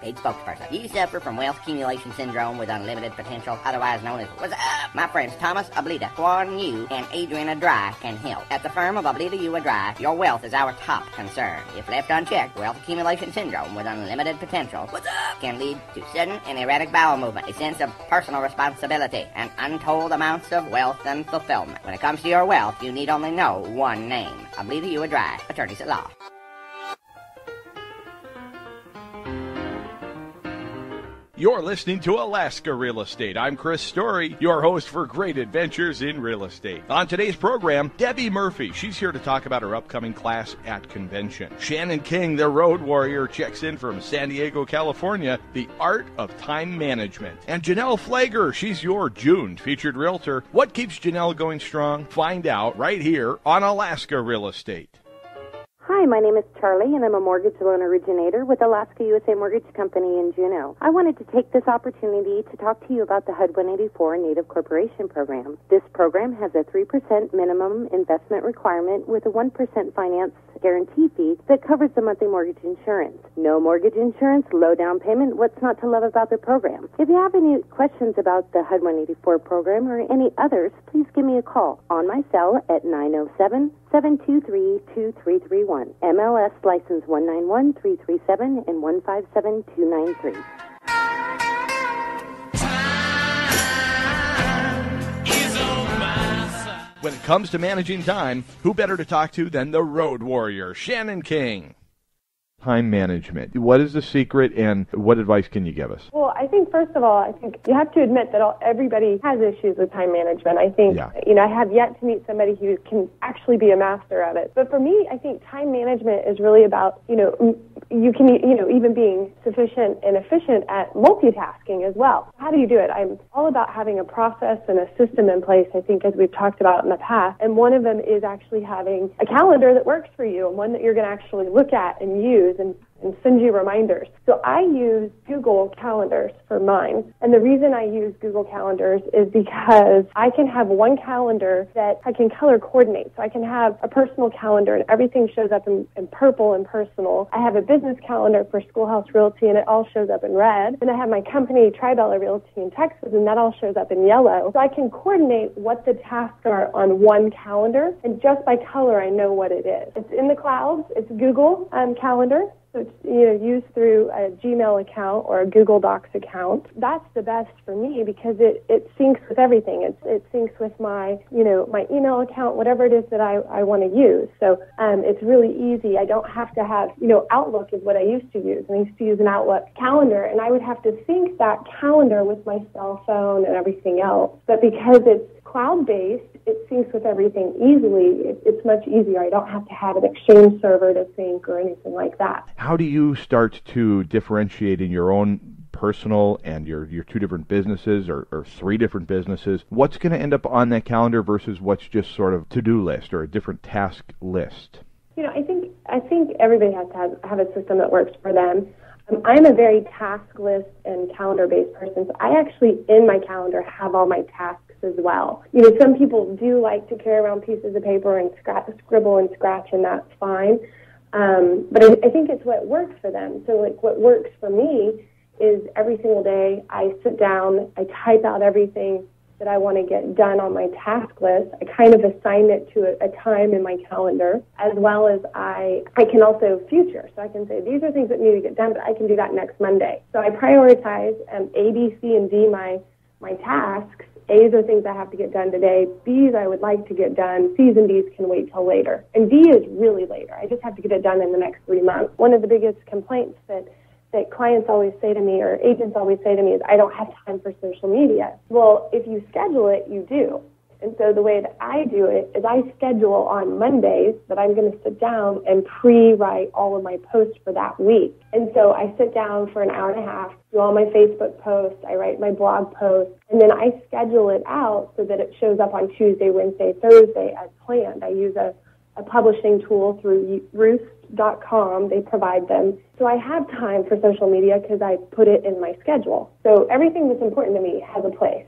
paid spokesperson. You suffer from wealth accumulation syndrome with unlimited potential, otherwise known as what's up? My friends Thomas Ablida, Juan Yu, and Adrian Adry can help. At the firm of Ablida Yu Adry, your wealth is our top concern. If left unchecked, wealth accumulation syndrome with unlimited potential, what's up? Can lead to sudden and erratic bowel movement, a sense of personal responsibility, and untold amounts of wealth and fulfillment. When it comes to your wealth, you need only know one name. Ablida Yu Adry, attorneys at law. You're listening to Alaska Real Estate. I'm Chris Story, your host for great adventures in real estate. On today's program, Debbie Murphy. She's here to talk about her upcoming class at convention. Shannon King, the road warrior, checks in from San Diego, California, the art of time management. And Janelle Pfleiger, she's your June featured realtor. What keeps Janelle going strong? Find out right here on Alaska Real Estate. Hi, my name is Charlie, and I'm a mortgage loan originator with Alaska USA Mortgage Company in Juneau. I wanted to take this opportunity to talk to you about the HUD 184 Native Corporation Program. This program has a 3% minimum investment requirement with a 1% finance guarantee fee that covers the monthly mortgage insurance. No mortgage insurance, low down payment. What's not to love about the program? If you have any questions about the HUD 184 program or any others, please give me a call on my cell at 907-723-2331. MLS license 191337 and 157293. When it comes to managing time, who better to talk to than the road warrior, Shannon King? Time management. What is the secret, and what advice can you give us? Well, I think, first of all, you have to admit that everybody has issues with time management. I think, I have yet to meet somebody who can actually be a master of it. But for me, I think time management is really about, you can, even being sufficient and efficient at multitasking as well. How do you do it? I'm all about having a process and a system in place, I think, as we've talked about in the past. And one of them is actually having a calendar that works for you and one that you're going to actually look at and use and send you reminders. So I use Google Calendars for mine. And the reason I use Google Calendars is because I can have one calendar that I can color coordinate. So I can have a personal calendar and everything shows up in purple and personal. I have a business calendar for Schoolhouse Realty and it all shows up in red. And I have my company, Tribella Realty in Texas, and that all shows up in yellow. So I can coordinate what the tasks are on one calendar, and just by color I know what it is. It's in the clouds. It's Google Calendar. So it's used through a Gmail account or a Google Docs account. That's the best for me because it syncs with everything. It syncs with my my email account, whatever it is that I want to use. So it's really easy. I don't have to have Outlook is what I used to use, and I used to use an Outlook calendar, and I would have to sync that calendar with my cell phone and everything else. But because it's cloud-based, it syncs with everything easily. It's much easier. I don't have to have an Exchange server to sync or anything like that. How do you start to differentiate in your own personal and your two different businesses or three different businesses? What's going to end up on that calendar versus what's just sort of to-do list or a different task list? I think everybody has to have a system that works for them. I'm a very task list and calendar-based person, so I actually, in my calendar, have all my tasks as well. Some people do like to carry around pieces of paper and scribble and scratch, and that's fine. But I think it's what works for them. So, what works for me is every single day I sit down, I type out everything that I want to get done on my task list. I kind of assign it to a time in my calendar, as well as I can also future. So I can say, these are things that need to get done, but I can do that next Monday. So I prioritize A, B, C, and D my tasks. A's are things I have to get done today. B's I would like to get done. C's and D's can wait till later. And D is really later. I just have to get it done in the next 3 months. One of the biggest complaints that clients always say to me, or agents always say to me, is I don't have time for social media. Well, if you schedule it, you do. And so the way that I do it is I schedule on Mondays that I'm going to sit down and pre-write all of my posts for that week. And so I sit down for an hour and a half, do all my Facebook posts, I write my blog posts, and then I schedule it out so that it shows up on Tuesday, Wednesday, Thursday as planned. I use a publishing tool through Roost.com. They provide them. So I have time for social media because I put it in my schedule. So everything that's important to me has a place.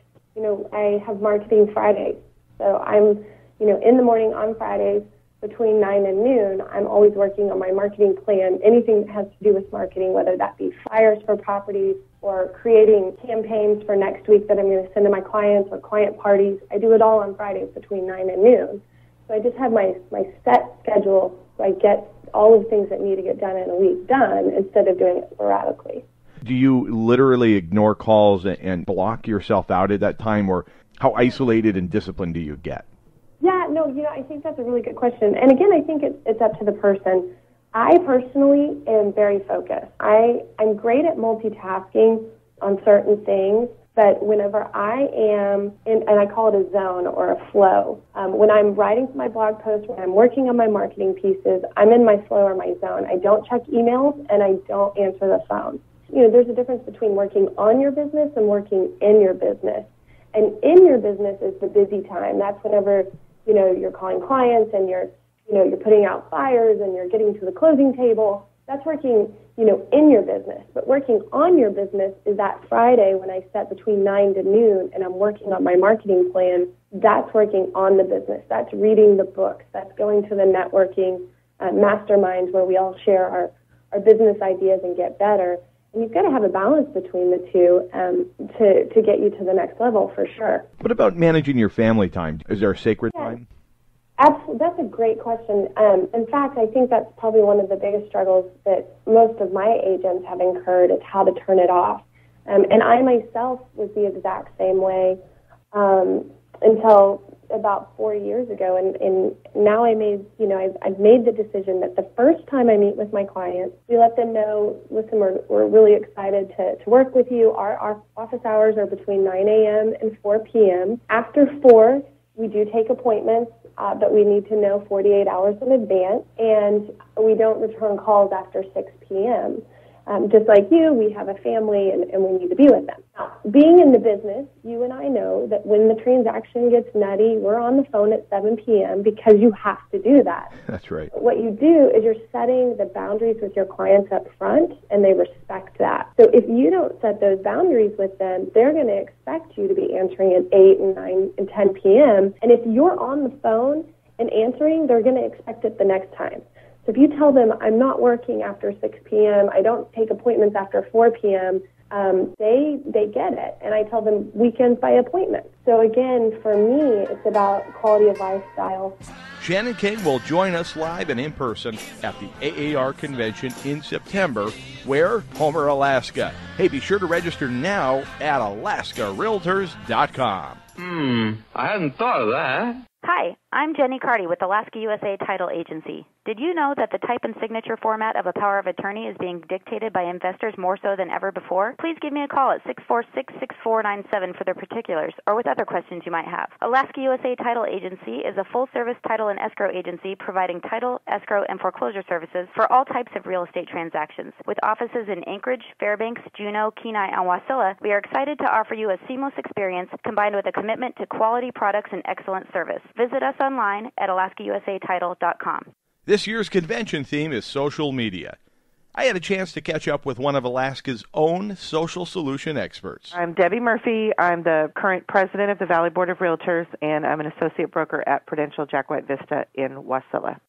I have marketing Fridays. So I'm, in the morning on Fridays, between 9 and noon, I'm always working on my marketing plan, anything that has to do with marketing, whether that be flyers for properties or creating campaigns for next week that I'm going to send to my clients or client parties. I do it all on Fridays between 9 and noon. So I just have my set schedule, so I get all of the things that need to get done in a week done instead of doing it sporadically. Do you literally ignore calls and block yourself out at that time, or how isolated and disciplined do you get? Yeah, no, I think that's a really good question. And again, I think it's up to the person. I personally am very focused. I'm great at multitasking on certain things, but whenever I am in, and I call it a zone or a flow, when I'm writing my blog post, when I'm working on my marketing pieces, I'm in my flow or my zone. I don't check emails and I don't answer the phone. There's a difference between working on your business and working in your business. And in your business is the busy time. That's whenever you're calling clients and you're putting out flyers and you're getting to the closing table. That's working, in your business. But working on your business is that Friday when I set between 9 to noon and I'm working on my marketing plan. That's working on the business. That's reading the books. That's going to the networking masterminds where we all share our business ideas and get better. And you've got to have a balance between the two to get you to the next level for sure. What about managing your family time? Is there a sacred time? Absolutely. That's a great question. In fact, I think that's probably one of the biggest struggles that most of my agents have incurred is how to turn it off. And I myself was the exact same way until about 4 years ago. And now I've made the decision that the first time I meet with my clients, we let them know, listen, we're really excited to work with you. Our office hours are between 9 a.m. and 4 p.m. After 4, we do take appointments, but we need to know 48 hours in advance, and we don't return calls after 6 p.m. Just like you, we have a family, and we need to be with them. Now, being in the business, you and I know that when the transaction gets nutty, we're on the phone at 7 p.m. because you have to do that. That's right. What you do is you're setting the boundaries with your clients up front, and they respect that. So if you don't set those boundaries with them, they're going to expect you to be answering at 8 and 9 and 10 p.m. And if you're on the phone and answering, they're going to expect it the next time. So if you tell them, I'm not working after 6 p.m., I don't take appointments after 4 p.m., they get it. And I tell them weekends by appointment. So again, for me, it's about quality of lifestyle. Shannon King will join us live and in person at the AAR convention in September. Where? Homer, Alaska. Hey, be sure to register now at alaskarealtors.com. I hadn't thought of that. Hi, I'm Jenny Carty with Alaska USA Title Agency. Did you know that the type and signature format of a power of attorney is being dictated by investors more so than ever before? Please give me a call at 646-6497 for the particulars or with other questions you might have. Alaska USA Title Agency is a full-service title and escrow agency providing title, escrow, and foreclosure services for all types of real estate transactions. With offices in Anchorage, Fairbanks, Juneau, Kenai, and Wasilla, we are excited to offer you a seamless experience combined with a commitment to quality products and excellent service. Visit us online at alaskausatitle.com. This year's convention theme is social media. I had a chance to catch up with one of Alaska's own social solution experts. I'm Debbie Murphy. I'm the current president of the Valley Board of Realtors, and I'm an associate broker at Prudential Jack White Vista in Wasilla.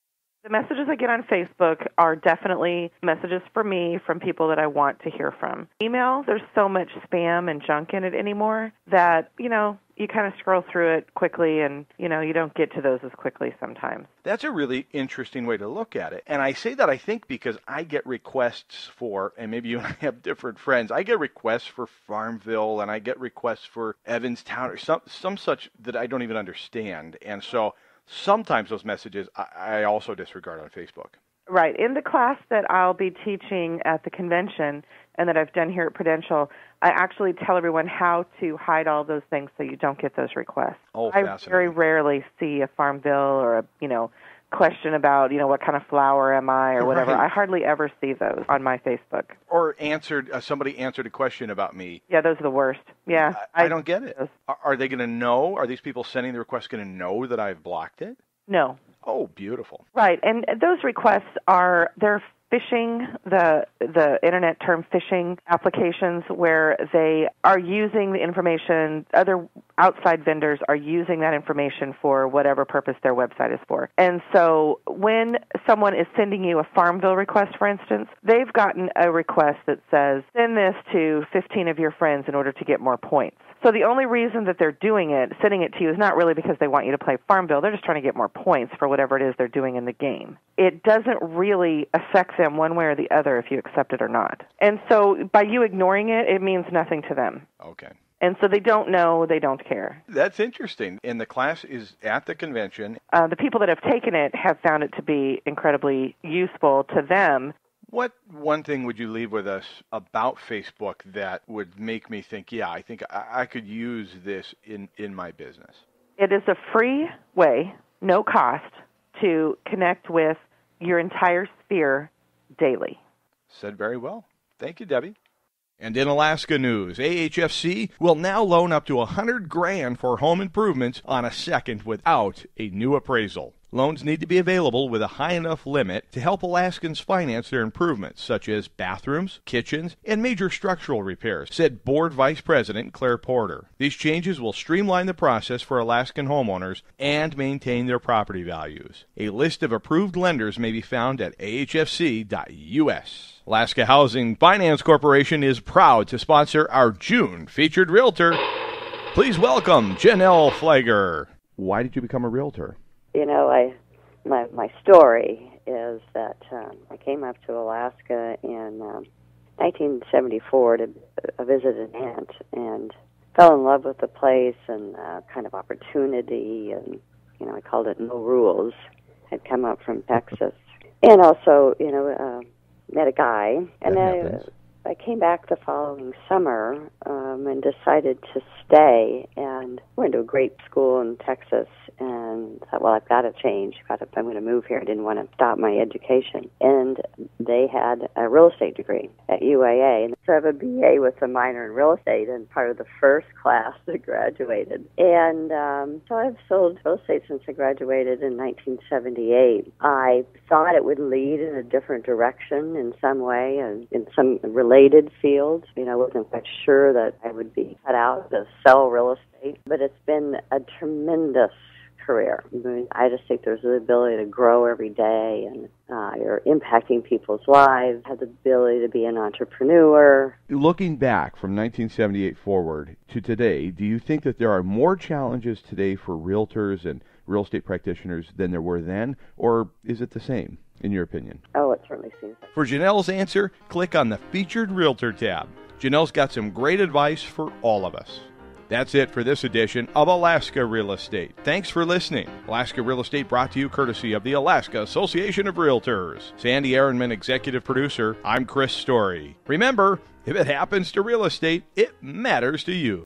The messages I get on Facebook are definitely messages for me from people that I want to hear from. Email, there's so much spam and junk in it anymore that, you kind of scroll through it quickly and, you don't get to those as quickly sometimes. That's a really interesting way to look at it. And I say that, I think, because I get requests for, and maybe you and I have different friends, I get requests for Farmville and I get requests for Evanstown or some such that I don't even understand. And so sometimes those messages I also disregard on Facebook. Right. In the class that I'll be teaching at the convention and that I've done here at Prudential, I actually tell everyone how to hide all those things so you don't get those requests. Oh, I fascinating. very rarely see a Farmville or a, question about, what kind of flower am I or whatever. Right. I hardly ever see those on my Facebook. Or somebody answered a question about me. Yeah, those are the worst. Yeah. I don't get it. Are they going to know? Are these people sending the request going to know that I've blocked it? No. Oh, beautiful. Right, and those requests they're phishing, the internet term phishing applications, where they are using the information, other outside vendors are using that information for whatever purpose their website is for. And so when someone is sending you a farm bill request, for instance, they've gotten a request that says, send this to 15 of your friends in order to get more points. So the only reason that they're doing it, sending it to you, is not really because they want you to play farm bill. They're just trying to get more points for whatever it is they're doing in the game. It doesn't really affect them one way or the other if you accept it or not. And so by you ignoring it, it means nothing to them. Okay. And so they don't know, they don't care. That's interesting. And the class is at the convention. The people that have taken it have found it to be incredibly useful to them. What one thing would you leave with us about Facebook that would make me think, yeah, I think I could use this in my business? It is a free way, no cost, to connect with your entire sphere daily. Said very well. Thank you, Debbie. And in Alaska news, AHFC will now loan up to $100,000 for home improvements on a second without a new appraisal. Loans need to be available with a high enough limit to help Alaskans finance their improvements, such as bathrooms, kitchens, and major structural repairs, said Board Vice President Claire Porter. These changes will streamline the process for Alaskan homeowners and maintain their property values. A list of approved lenders may be found at ahfc.us. Alaska Housing Finance Corporation is proud to sponsor our June Featured Realtor. Please welcome Janelle Pfleiger. Why did you become a realtor? You know, my story is that I came up to Alaska in 1974 to visit an aunt and fell in love with the place and kind of opportunity, and, you know, I called it no rules. I'd come up from Texas. And also, you know, met a guy, and I came back the following summer and decided to stay, and went to a great school in Texas, and thought, well, I've got to change. If I'm going to move here, I didn't want to stop my education. And they had a real estate degree at UAA, and so I have a BA with a minor in real estate, and part of the first class that graduated. And so I've sold real estate since I graduated in 1978. I thought it would lead in a different direction in some way, and in some related fields. You know, I wasn't quite sure that I would be cut out to sell real estate, but it's been a tremendous career. I mean, I just think there's the ability to grow every day, and you're impacting people's lives, have the ability to be an entrepreneur. Looking back from 1978 forward to today, do you think that there are more challenges today for realtors and real estate practitioners than there were then, or is it the same, in your opinion? Oh, it certainly seems like. For Janelle's answer, click on the Featured Realtor tab. Janelle's got some great advice for all of us. That's it for this edition of Alaska Real Estate. Thanks for listening. Alaska Real Estate brought to you courtesy of the Alaska Association of Realtors. Sandy Ehrenman, executive producer. I'm Chris Story. Remember, if it happens to real estate, it matters to you.